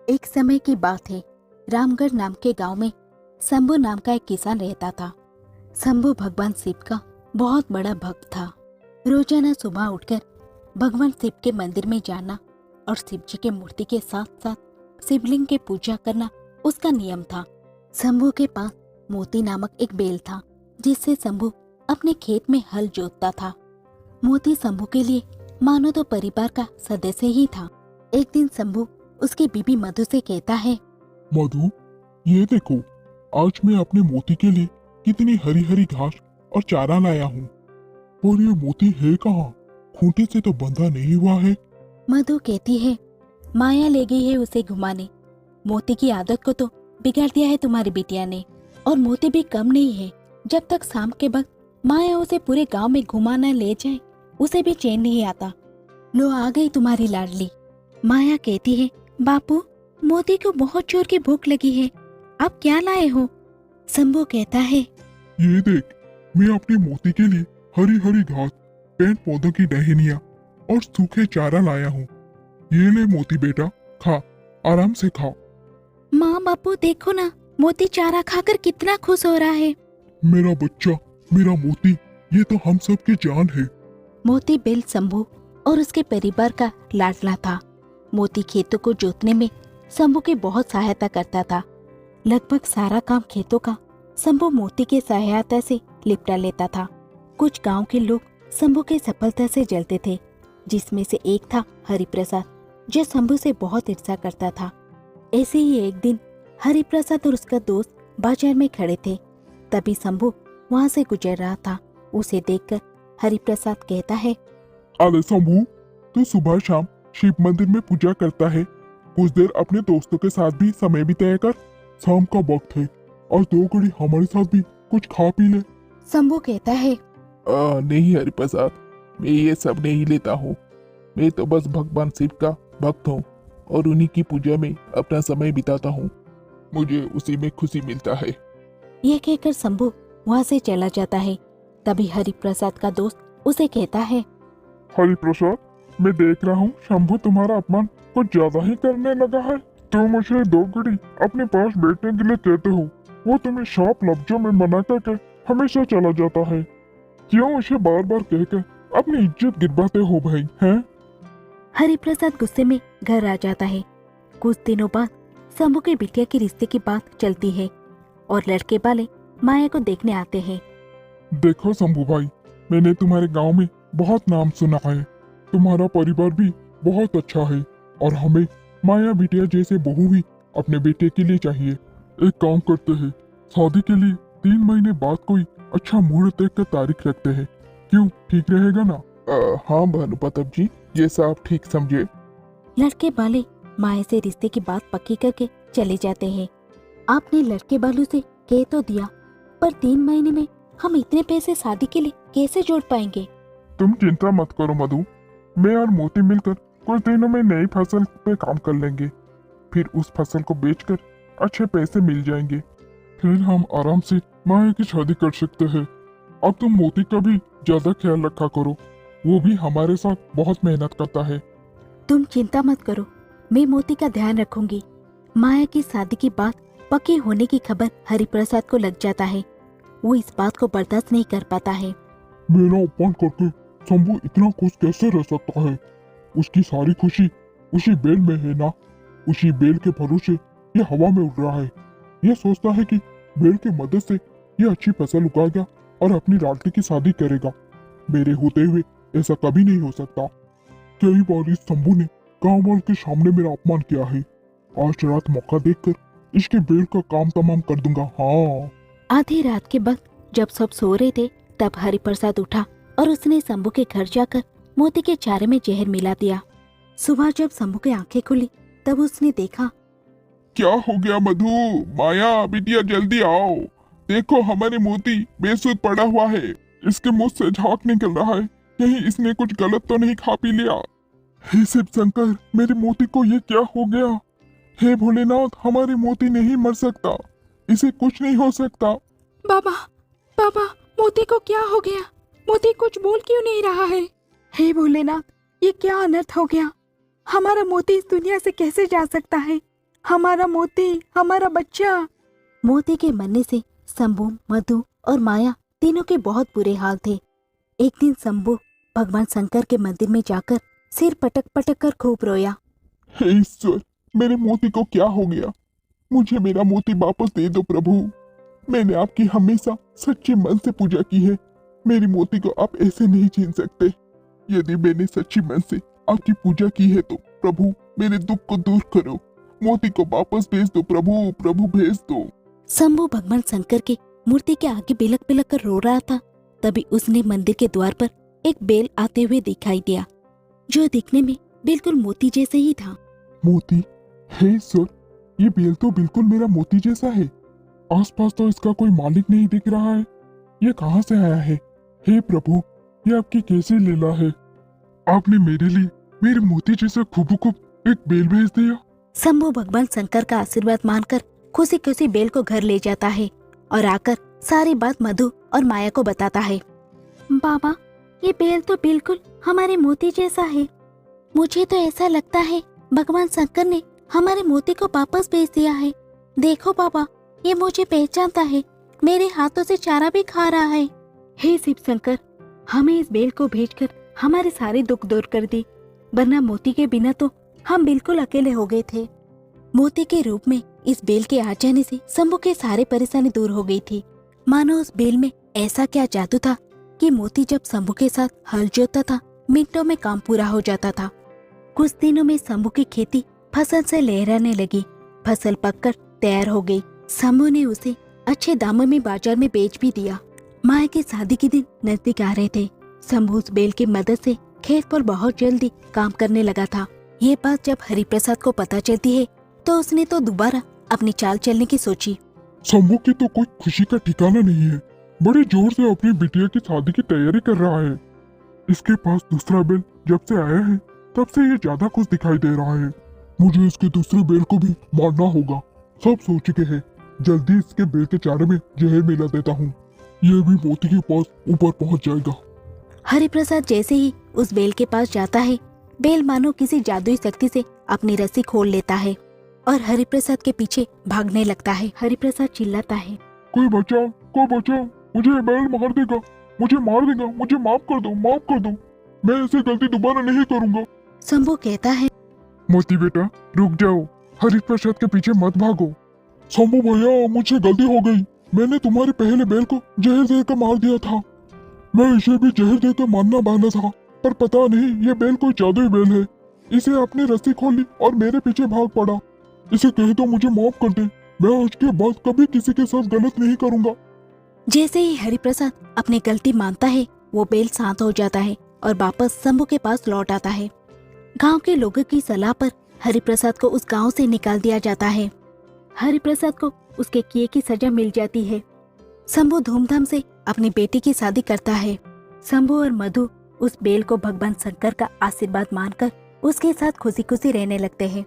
एक समय की बात है। रामगढ़ नाम के गांव में शंभू नाम का एक किसान रहता था। शंभू भगवान शिव का बहुत बड़ा भक्त था। रोजाना सुबह उठकर भगवान शिव के मंदिर में जाना और शिव जी के मूर्ति के साथ साथ शिवलिंग की पूजा करना उसका नियम था। शंभू के पास मोती नामक एक बैल था, जिससे शंभू अपने खेत में हल जोतता था। मोती शंभू के लिए मानो तो परिवार का सदस्य ही था। एक दिन शंभू उसकी बीबी मधु से कहता है, मधु, ये देखो, आज मैं अपने मोती के लिए कितनी हरी हरी घास और चारा लाया हूँ। और ये मोती है कहाँ? खूंटी से तो बंधा नहीं हुआ है। मधु कहती है, माया ले गई है उसे घुमाने। मोती की आदत को तो बिगाड़ दिया है तुम्हारी बिटिया ने। और मोती भी कम नहीं है। जब तक शाम के वक्त माया उसे पूरे गांव में घुमाना ले जाए, उसे भी चैन नहीं आता। लो आ गई तुम्हारी लाडली। माया कहती है, बापू, मोती को बहुत जोर की भूख लगी है, आप क्या लाए हो? शंभू कहता है, ये देख, मैं अपने मोती के लिए हरी हरी घास, पेड़ पौधों की टहनियाँ और सूखे चारा लाया हूँ। ये ले मोती बेटा, खा, आराम से खा। माँ बापू देखो ना, मोती चारा खाकर कितना खुश हो रहा है। मेरा बच्चा, मेरा मोती, ये तो हम सब की जान है। मोती बैल शंभू और उसके परिवार का लाडला था। मोती खेतों को जोतने में शंभू की बहुत सहायता करता था। लगभग सारा काम खेतों का शंभू मोती की सहायता से निपटा लेता था। कुछ गांव के लोग शंभू की सफलता से जलते थे, जिसमें से एक था हरिप्रसाद, जो शंभू से बहुत ईर्ष्या करता था। ऐसे ही एक दिन हरिप्रसाद और उसका दोस्त बाजार में खड़े थे। तभी शंभू वहां से गुजर रहा था। उसे देखकर हरिप्रसाद कहता है, अरे शंभू, तू सुबह शाम शिव मंदिर में पूजा करता है। कुछ देर अपने दोस्तों के साथ भी समय बिताया कर। शाम का वक्त है और 2 घड़ी हमारे साथ भी कुछ खा पी ले। शंभू कहता है, नहीं हरिप्रसाद, मैं ये सब नहीं लेता हूँ। मैं तो बस भगवान शिव का भक्त हूँ और उन्हीं की पूजा में अपना समय बिताता हूँ। मुझे उसी में खुशी मिलता है। यह कहकर शंभू वहां से चला जाता है। तभी हरिप्रसाद का दोस्त उसे कहता है, हरिप्रसाद, मैं देख रहा हूँ शंभू तुम्हारा अपमान कुछ ज्यादा ही करने लगा है। तुम मुझे 2 घड़ी अपने पास बैठने के लिए कहते हो, वो तुम्हें शार्प लफ्जों में मना करके हमेशा चला जाता है। क्यों उसे बार बार कहकर अपनी इज्जत गिरवाते हो भाई, हैं? हरिप्रसाद गुस्से में घर आ जाता है। कुछ दिनों बाद शंभू के बिटिया के रिश्ते की बात चलती है और लड़के वाले माया को देखने आते हैं। देखो शंभू भाई, मैंने तुम्हारे गांव में बहुत नाम सुना है। तुम्हारा परिवार भी बहुत अच्छा है और हमें माया बिटिया जैसे बहू भी अपने बेटे के लिए चाहिए। एक काम करते हैं, शादी के लिए 3 महीने बाद कोई अच्छा मुहूर्त देख कर तारीख रखते हैं। क्यों, ठीक रहेगा ना? हाँ भानुप्रताप जी, जैसा आप ठीक समझे। लड़के वाले माया से रिश्ते की बात पक्की करके चले जाते हैं। आपने लड़के वालों से कह तो दिया, पर 3 महीने में हम इतने पैसे शादी के लिए कैसे जोड़ पाएंगे? तुम चिंता मत करो मधु, मैं और मोती मिलकर कुछ दिनों में नई फसल पे काम कर लेंगे। फिर उस फसल को बेचकर अच्छे पैसे मिल जाएंगे। फिर हम आराम से माया की शादी कर सकते हैं। अब तुम मोती का भी ज्यादा ख्याल रखा करो, वो भी हमारे साथ बहुत मेहनत करता है। तुम चिंता मत करो, मैं मोती का ध्यान रखूंगी। माया की शादी की बात पक्की होने की खबर हरिप्रसाद को लग जाता है। वो इस बात को बर्दाश्त नहीं कर पाता है। मेरा अपमान करके शंभू इतना खुश कैसे रह सकता है? उसकी सारी खुशी उसी बेल में है ना। उसी बेल के भरोसे ये हवा में उड़ रहा है। ये सोचता है कि बेल की मदद से ये अच्छी फसल उगाएगा और अपनी लाडली की शादी करेगा। मेरे होते हुए ऐसा कभी नहीं हो सकता। कई बार इस शंभू ने गांव वालों के सामने मेरा अपमान किया है। आज रात मौका देखकर इसके बेल का काम तमाम कर दूंगा। हाँ। आधी रात के वक्त जब सब सो रहे थे, तब हरिप्रसाद उठा और उसने शंभू के घर जाकर मोती के चारे में जहर मिला दिया। सुबह जब शंभू की आंखें खुली, तब उसने देखा। क्या हो गया मधु? माया बिटिया, जल्दी आओ, देखो हमारे मोती बेसुध पड़ा हुआ है। इसके मुंह से झाग निकल रहा है, कहीं इसने कुछ गलत तो नहीं खा पी लिया। हे शिव शंकर, मेरे मोती को ये क्या हो गया? हे भोलेनाथ, हमारे मोती नहीं मर सकता, इसे कुछ नहीं हो सकता। बाबा, बाबा, मोती को क्या हो गया? मोती कुछ बोल क्यों नहीं रहा है? हे भोलेनाथ, ये क्या अनर्थ हो गया? हमारा मोती इस दुनिया से कैसे जा सकता है? हमारा मोती, हमारा बच्चा। मोती के मरने से शंभू, मधु और माया तीनों के बहुत बुरे हाल थे। एक दिन शंभू भगवान शंकर के मंदिर में जाकर सिर पटक पटक कर खूब रोया। हे ईश्वर, मेरे मोती को क्या हो गया? मुझे मेरा मोती वापस दे दो प्रभु। मैंने आपकी हमेशा सच्चे मन से पूजा की है। मेरी मोती को आप ऐसे नहीं छीन सकते। यदि मैंने सच्ची मन से आपकी पूजा की है तो प्रभु मेरे दुख को दूर करो। मोती को वापस भेज दो प्रभु, प्रभु भेज दो। शंभू भगवान शंकर की मूर्ति के आगे बिलक बिलक कर रो रहा था। तभी उसने मंदिर के द्वार पर एक बेल आते हुए दिखाई दिया, जो दिखने में बिल्कुल मोती जैसे ही था। मोती? हे ईश्वर, ये बेल तो बिल्कुल मेरा मोती जैसा है। आसपास तो इसका कोई मालिक नहीं दिख रहा है। ये कहाँ से आया है? हे प्रभु, ये आपकी कैसी लीला है? आपने मेरे लिए मेरे मोती जैसा खूबसूरत एक बेल भेज दिया। शंभू भगवान शंकर का आशीर्वाद मानकर खुशी खुशी बेल को घर ले जाता है और आकर सारी बात मधु और माया को बताता है। बाबा, ये बेल तो बिल्कुल हमारे मोती जैसा है। मुझे तो ऐसा लगता है भगवान शंकर ने हमारे मोती को वापस भेज दिया है। देखो बाबा, ये मुझे पहचानता है, मेरे हाथों से चारा भी खा रहा है। हे शिव शंकर, हमें इस बेल को भेजकर हमारे सारे दुख दूर कर दी, वरना मोती के बिना तो हम बिल्कुल अकेले हो गए थे। मोती के रूप में इस बेल के आ जाने से शंभू के सारे परेशानी दूर हो गई थी। मानो उस बेल में ऐसा क्या जादू था कि मोती जब शंभू के साथ हल जोतता था, मिनटों में काम पूरा हो जाता था। कुछ दिनों में शंभू की खेती फसल से लहराने लगी। फसल पककर तैयार हो गई। शंभू ने उसे अच्छे दामों में बाजार में बेच भी दिया। माया की शादी के दिन नजदीक आ रहे थे। शंभू उस बेल की मदद से खेत पर बहुत जल्दी काम करने लगा था। ये बात जब हरिप्रसाद को पता चलती है तो उसने तो दोबारा अपनी चाल चलने की सोची। शंभू की तो कोई खुशी का ठिकाना नहीं है। बड़े जोर से अपनी बिटिया की शादी की तैयारी कर रहा है। इसके पास दूसरा बेल जब से आया है तब से ये ज्यादा खुश दिखाई दे रहा है। मुझे इसके दूसरे बेल को भी मारना होगा। सब सो चुके हैं। जल्दी इसके बेल के चारे में जहर मिला देता हूँ। ये भी मोती के पास ऊपर पहुँच जाएगा। हरिप्रसाद जैसे ही उस बेल के पास जाता है, बेल मानो किसी जादुई शक्ति से अपनी रस्सी खोल लेता है और हरिप्रसाद के पीछे भागने लगता है। हरिप्रसाद चिल्लाता है, कोई बचाओ, कोई बचाओ, मुझे ये बेल मार देगा, मुझे मार देगा, मुझे माफ कर दो, माफ कर दो। मैं ऐसी गलती दोबारा नहीं करूंगा। शंभू कहता है, मोती बेटा रुक जाओ, हरिप्रसाद के पीछे मत भागो। शंभू भैया, मुझसे गलती हो गई। मैंने तुम्हारे पहले बेल को जहर देकर मार दिया था। मैं इसे भी जहर देकर मारना बांधा था, पर पता नहीं ये बेल कोई जादुई बेल है। इसे अपनी रस्सी खोल ली और मेरे पीछे भाग पड़ा। इसे कह दो मुझे माफ कर दे। मैं आज के बाद कभी किसी के साथ गलत नहीं करूंगा। जैसे ही हरिप्रसाद अपनी गलती मानता है, वो बेल शांत हो जाता है और वापस शंभू के पास लौट आता है। गांव के लोगों की सलाह पर हरिप्रसाद को उस गांव से निकाल दिया जाता है। हरिप्रसाद को उसके किए की सजा मिल जाती है। शंभू धूमधाम से अपनी बेटी की शादी करता है। शंभू और मधु उस बेल को भगवान शंकर का आशीर्वाद मानकर उसके साथ खुशी खुशी रहने लगते हैं।